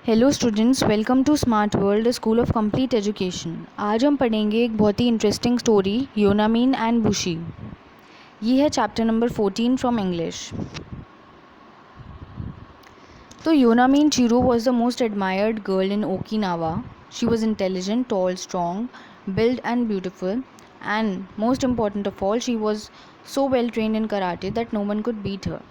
Hello students, welcome to smart world school of complete education. आज हम पढ़ेंगे एक बहुत ही interesting story, Yonamine and Bushi. ये है चैप्टर नंबर 14 फ्रॉम इंग्लिश। तो Yonamine Chiru was the most admired girl in Okinawa. She was intelligent, tall, strong, built and beautiful, and most important of all, she was so well trained in karate that no one could beat her.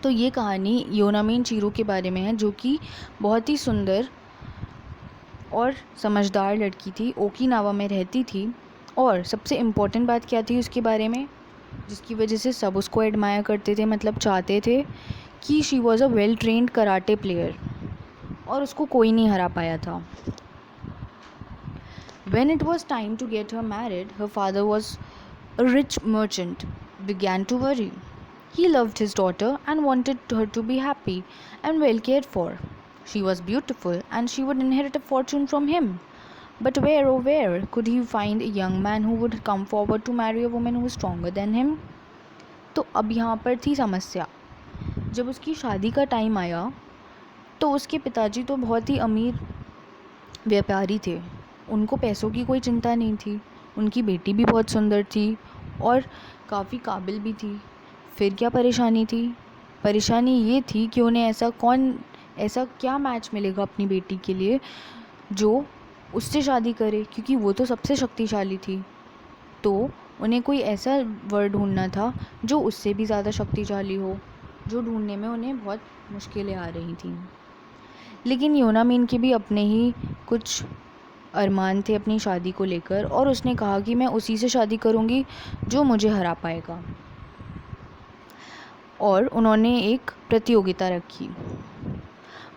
तो ये कहानी योनामीन चिरो के बारे में है, जो कि बहुत ही सुंदर और समझदार लड़की थी, ओकिनावा में रहती थी। और सबसे इम्पोर्टेंट बात क्या थी उसके बारे में, जिसकी वजह से सब उसको एडमायर करते थे, मतलब चाहते थे कि she was a well trained karate player, और उसको कोई नहीं हरा पाया था। When it was time to get her married, her father was a rich merchant, began to worry. He loved his daughter and wanted her to be happy and well cared for. She was beautiful and she would inherit a fortune from him. But where, oh where, could he find a young man who would come forward to marry a woman who was stronger than him? तो अब यहाँ पर थी समस्या। जब उसकी शादी का टाइम आया तो उसके पिताजी तो बहुत ही अमीर व्यापारी थे, उनको पैसों की कोई चिंता नहीं थी। उनकी बेटी भी बहुत सुंदर थी और काफ़ी काबिल भी थी। फिर क्या परेशानी थी? परेशानी ये थी कि उन्हें ऐसा क्या मैच मिलेगा अपनी बेटी के लिए जो उससे शादी करे, क्योंकि वो तो सबसे शक्तिशाली थी। तो उन्हें कोई ऐसा वर ढूंढना था जो उससे भी ज़्यादा शक्तिशाली हो, जो ढूंढने में उन्हें बहुत मुश्किलें आ रही थी। लेकिन योनामीन के भी अपने ही कुछ अरमान थे अपनी शादी को लेकर, और उसने कहा कि मैं उसी से शादी करूंगी जो मुझे हरा पाएगा। और उन्होंने एक प्रतियोगिता रखी।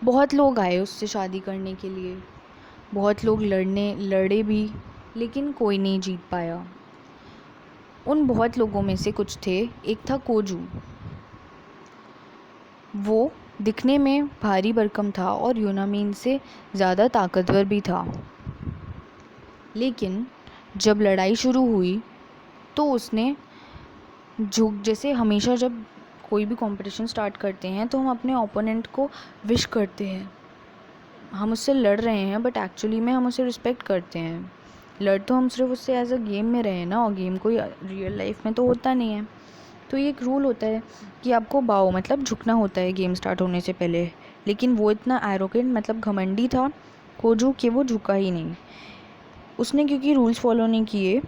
बहुत लोग आए उससे शादी करने के लिए, बहुत लोग लड़े भी, लेकिन कोई नहीं जीत पाया। उन बहुत लोगों में से कुछ थे, एक था कोजू। वो दिखने में भारी भरकम था और योनामीन से ज़्यादा ताकतवर भी था। लेकिन जब लड़ाई शुरू हुई तो उसने जैसे हमेशा जब कोई भी कंपटीशन स्टार्ट करते हैं तो हम अपने ओपोनेंट को विश करते हैं, हम उससे लड़ रहे हैं बट एक्चुअली में हम उसे रिस्पेक्ट करते हैं। लड़ तो हम सिर्फ उससे एज अ गेम में रहे ना, और गेम कोई रियल लाइफ में तो होता नहीं है। तो ये एक रूल होता है कि आपको बाओ मतलब झुकना होता है गेम स्टार्ट होने से पहले। लेकिन वो इतना एरोगेंट मतलब घमंडी था कोजू कि वो झुका ही नहीं। उसने क्योंकि रूल्स फॉलो नहीं किए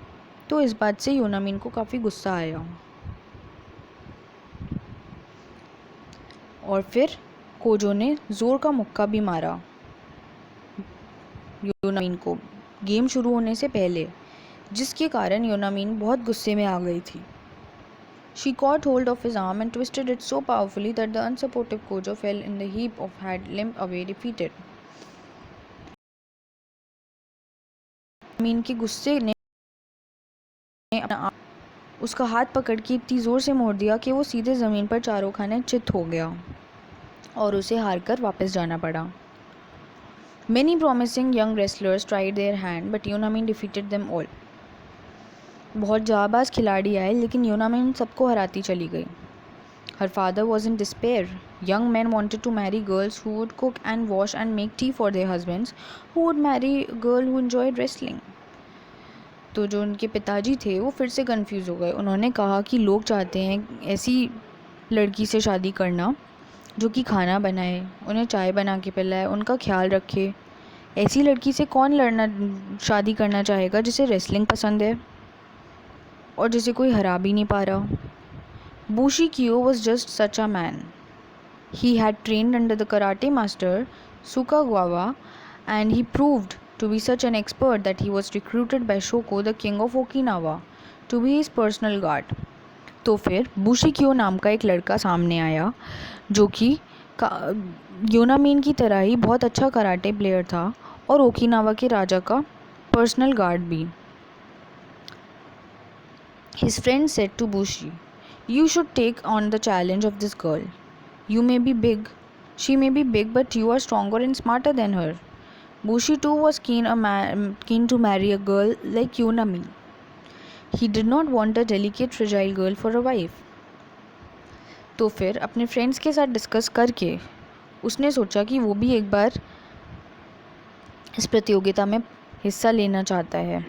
तो इस बात से योनामीन को काफ़ी गुस्सा आया, और फिर कोजो ने ज़ोर का मुक्का भी मारा योनामीन को गेम शुरू होने से पहले, जिसके कारण योनामीन बहुत गुस्से में आ गई थी। She caught hold of his arm and twisted it so powerfully that the unsupportive Kojo fell in the heap of had limp away defeated. Mean के गुस्से ने उसका हाथ पकड़ के इतनी ज़ोर से मोड़ दिया कि वो सीधे ज़मीन पर चारों खाने चित हो गया और उसे हार कर वापस जाना पड़ा। Many promising young wrestlers tried their hand, but Yonamin defeated them all. बहुत जाबाज खिलाड़ी आए लेकिन योनामीन सबको हराती चली गई। Her father was in despair. Young men wanted to marry girls who would cook and wash and make tea for their husbands, who would marry a girl who enjoyed wrestling. तो जो उनके पिताजी थे वो फिर से कंफ्यूज हो गए। उन्होंने कहा कि लोग चाहते हैं ऐसी लड़की से शादी करना जो कि खाना बनाए, उन्हें चाय बना के पिलाए, उनका ख्याल रखे। ऐसी लड़की से कौन शादी करना चाहेगा जिसे रेसलिंग पसंद है और जिसे कोई हरा भी नहीं पा रहा। Bushikiyo was just such a man. He had trained under the karate master Sukagawa, and he proved to be such an expert that he was recruited by Shoko, the king of Okinawa, to be his personal guard. तो फिर बुशिकियो नाम का एक लड़का सामने आया जो कि योनामीन की तरह ही बहुत अच्छा कराटे प्लेयर था और ओकिनावा के राजा का पर्सनल गार्ड भी। His friend said to Bushi, "You should take on the challenge of this girl. You may be big, she may be big, but you are stronger and smarter than her." Bushi too was keen to marry a girl like Yonamin. He did not want a delicate, fragile girl for a wife. तो फिर अपने friends के साथ discuss करके उसने सोचा कि वो भी एक बार इस प्रतियोगिता में हिस्सा लेना चाहता है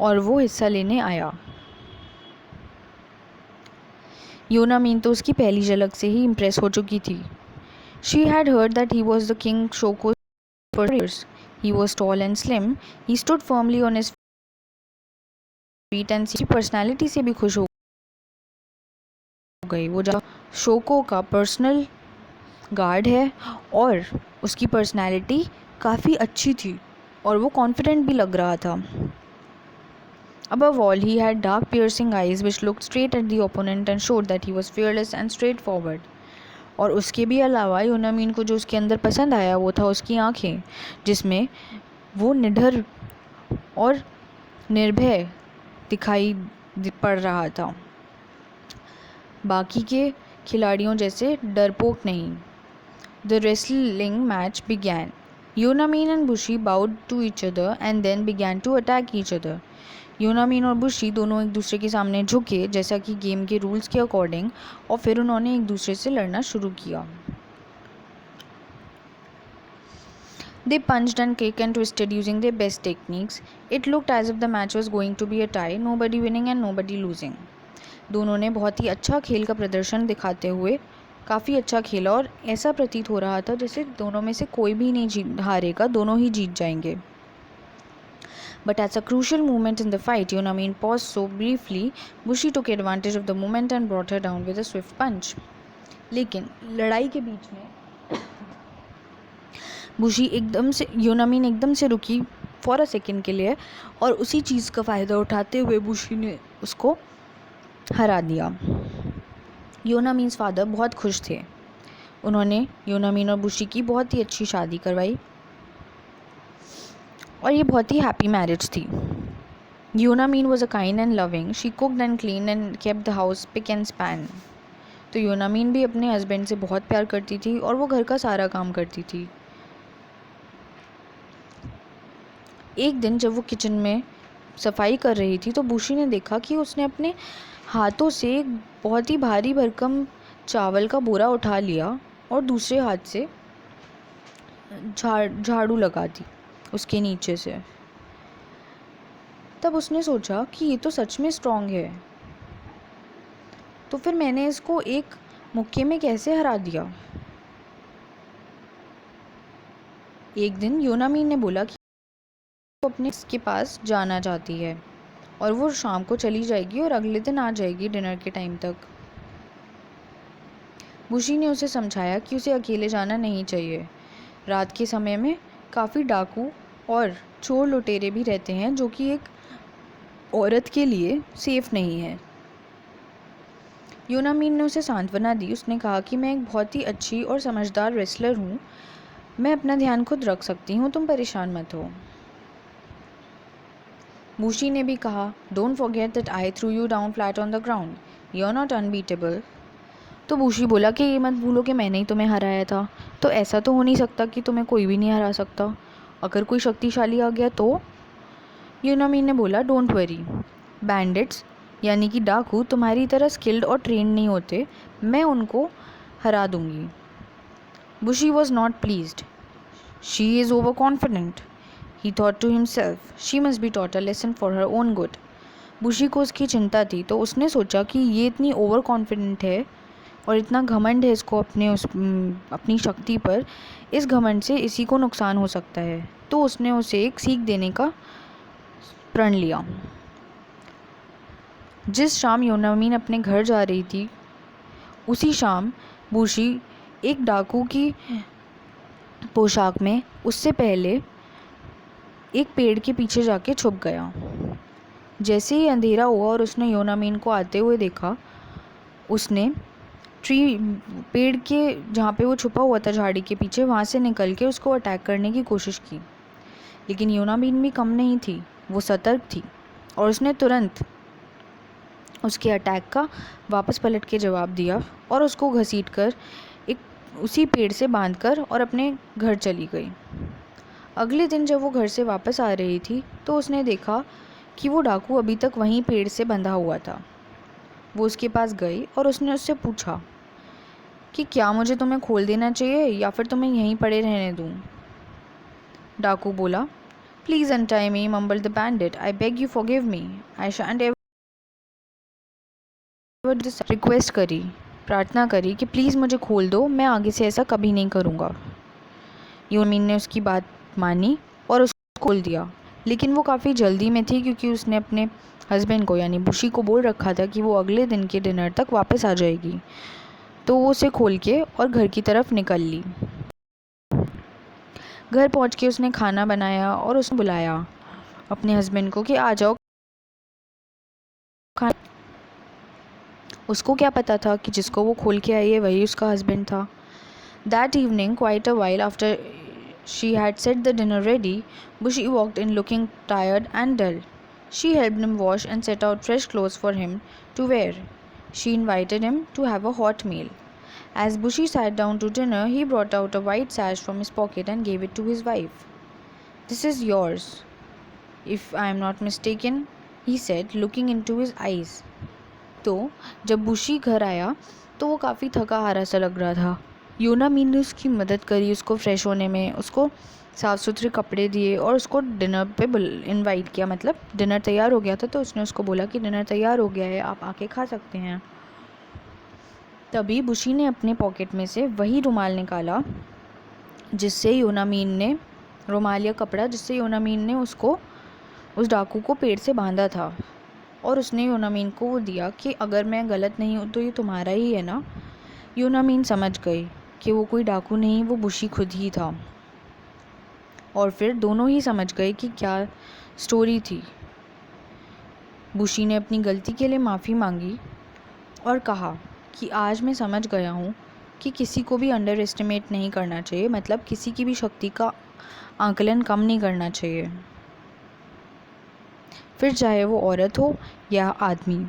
और वो हिस्सा लेने आया। योनामीन तो उसकी पहली झलक से ही इम्प्रेस हो चुकी थी। She had heard that he was the king Shoko for years. He was tall and slim. He stood firmly on his feet and उसकी पर्सनैलिटी से भी खुश हो गई। वो शोको का पर्सनल गार्ड है और उसकी पर्सनैलिटी काफ़ी अच्छी थी और वो कॉन्फिडेंट भी लग रहा था। Above all, he had dark piercing eyes which looked straight at the opponent and showed that he was fearless and straightforward. और उसके भी अलावा योनामीन को जो उसके अंदर पसंद आया वो था उसकी आँखें, जिसमें वो निडर और निर्भय दिखाई पड़ रहा था, बाकी के खिलाड़ियों जैसे डरपोक नहीं। The wrestling match began. योनामीन and bushy bowed to each other and then began to attack each other. योनामीन और बुशी दोनों एक दूसरे के सामने झुके जैसा कि गेम के रूल्स के अकॉर्डिंग, और फिर उन्होंने एक दूसरे से लड़ना शुरू किया। They punched and kicked and twisted using their best techniques. It looked as if the match was going to be a tie, nobody winning and nobody losing. दोनों ने बहुत ही अच्छा खेल का प्रदर्शन दिखाते हुए काफ़ी अच्छा खेला और ऐसा प्रतीत हो रहा था जैसे दोनों में से कोई भी नहीं हारेगा, दोनों ही जीत जाएंगे। But at a crucial moment in the fight, Yonamin paused so briefly, Bushi took advantage of the moment and brought her down with a swift punch. लेकिन लड़ाई के बीच में योनामीन एकदम से रुकी फॉर अ सेकेंड के लिए और उसी चीज़ का फ़ायदा उठाते हुए बुशी ने उसको हरा दिया। योनामीन्स फादर बहुत खुश थे। उन्होंने योनामीन और बुशी की बहुत ही अच्छी शादी करवाई और ये बहुत ही हैप्पी मैरिज थी। Yonamine was a kind and loving, she cooked and clean and kept the house spick and span. तो योनामीन भी अपने हस्बैंड से बहुत प्यार करती थी और वो घर का सारा काम करती थी। एक दिन जब वो किचन में सफाई कर रही थी तो बुशी ने देखा कि उसने अपने हाथों से एक बहुत ही भारी भरकम चावल का बोरा उठा लिया और दूसरे हाथ से झाड़ू लगा दी उसके नीचे से। तब उसने सोचा कि ये तो सच में स्ट्रॉन्ग है, तो फिर मैंने इसको एक मुक्के में कैसे हरा दिया। एक दिन योनामीन ने बोला कि वो अपने के पास जाना चाहती है और वो शाम को चली जाएगी और अगले दिन आ जाएगी डिनर के टाइम तक। बुशी ने उसे समझाया कि उसे अकेले जाना नहीं चाहिए। रात के समय में काफ़ी डाकू और चोर लुटेरे भी रहते हैं जो कि एक औरत के लिए सेफ नहीं है। योनामीन ने उसे सांत्वना दी। उसने कहा कि मैं एक बहुत ही अच्छी और समझदार रेसलर हूँ, मैं अपना ध्यान खुद रख सकती हूँ, तुम परेशान मत हो। बुशी ने भी कहा, don't forget that I threw you down flat on the ground, you are not unbeatable. तो बुशी बोला कि ये मत भूलो कि मैंने ही तुम्हें हराया था, तो ऐसा तो हो नहीं सकता कि तुम्हें कोई भी नहीं हरा सकता, अगर कोई शक्तिशाली आ गया तो। योनामीन ने बोला, डोंट वरी, बैंडिट्स यानी कि डाकू तुम्हारी तरह स्किल्ड और ट्रेंड नहीं होते, मैं उनको हरा दूंगी। Bushi was not pleased, she is over confident, he thought to himself, she must be taught a lesson for her own good. Bushi को उसकी चिंता थी, तो उसने सोचा कि ये इतनी ओवर कॉन्फिडेंट है और इतना घमंड है इसको अपनी शक्ति पर, इस घमंड से इसी को नुकसान हो सकता है। तो उसने उसे एक सीख देने का प्रण लिया। जिस शाम योनामीन अपने घर जा रही थी उसी शाम बुशी एक डाकू की पोशाक में उससे पहले एक पेड़ के पीछे जाके छुप गया। जैसे ही अंधेरा हुआ और उसने योनामीन को आते हुए देखा, उसने पेड़ के जहाँ पे वो छुपा हुआ था झाड़ी के पीछे, वहाँ से निकल के उसको अटैक करने की कोशिश की। लेकिन योनामीन भी कम नहीं थी, वो सतर्क थी और उसने तुरंत उसके अटैक का वापस पलट के जवाब दिया और उसको घसीट कर एक उसी पेड़ से बांधकर और अपने घर चली गई। अगले दिन जब वो घर से वापस आ रही थी तो उसने देखा कि वो डाकू अभी तक वहीं पेड़ से बंधा हुआ था। वो उसके पास गई और उसने उससे पूछा कि क्या मुझे तुम्हें खोल देना चाहिए या फिर तुम्हें यहीं पड़े रहने दूँ। डाकू बोला, please untie me, mumbled the bandit, I beg you forgive me, I shan't ever. Request करी, प्रार्थना करी कि प्लीज़ मुझे खोल दो, मैं आगे से ऐसा कभी नहीं करूँगा। यूनामीन ने उसकी बात मानी और उसको खोल दिया, लेकिन वो काफ़ी जल्दी में थी क्योंकि उसने अपने हस्बैंड को यानी बुशी को बोल रखा था कि वो अगले दिन के डिनर तक वापस आ जाएगी। तो वो उसे खोल के और घर की तरफ निकल ली। घर पहुंच के उसने खाना बनाया और उसने बुलाया अपने हस्बैंड को कि आ जाओ खाना। उसको क्या पता था कि जिसको वो खोल के आई है वही उसका हस्बैंड था। That evening, quite a while after she had set the dinner ready, Bushi walked in looking tired and dull. She helped him wash and set out fresh clothes for him to wear. She invited him to have a hot meal. As Bushi sat down to dinner, he brought out a white sash from his pocket and gave it to his wife. This is yours, if I am not mistaken, he said, looking into his eyes. तो जब बुशी घर आया तो वो काफ़ी थका हारा सा लग रहा था। यूनामीन ने उसकी मदद करी उसको फ्रेश होने में, उसको साफ़ सुथरे कपड़े दिए और उसको डिनर पे इनवाइट किया। मतलब डिनर तैयार हो गया था तो उसने उसको बोला कि डिनर तैयार हो गया है, आप आके खा सकते हैं। तभी बुशी ने अपने पॉकेट में से वही रुमाल निकाला जिससे यूनामीन ने रुमाल या कपड़ा जिससे यूनामीन ने उसको उस डाकू को पेड़ से बांधा था, और उसने यूनामीन को वो दिया कि अगर मैं गलत नहीं हूँ तो ये तुम्हारा ही है ना। यूनामीन समझ गई कि वो कोई डाकू नहीं, वो बुशी खुद ही था। और फिर दोनों ही समझ गए कि क्या स्टोरी थी। बुशी ने अपनी गलती के लिए माफ़ी मांगी और कहा कि आज मैं समझ गया हूँ कि किसी को भी अंडर एस्टिमेट नहीं करना चाहिए, मतलब किसी की भी शक्ति का आंकलन कम नहीं करना चाहिए, फिर चाहे वो औरत हो या आदमी।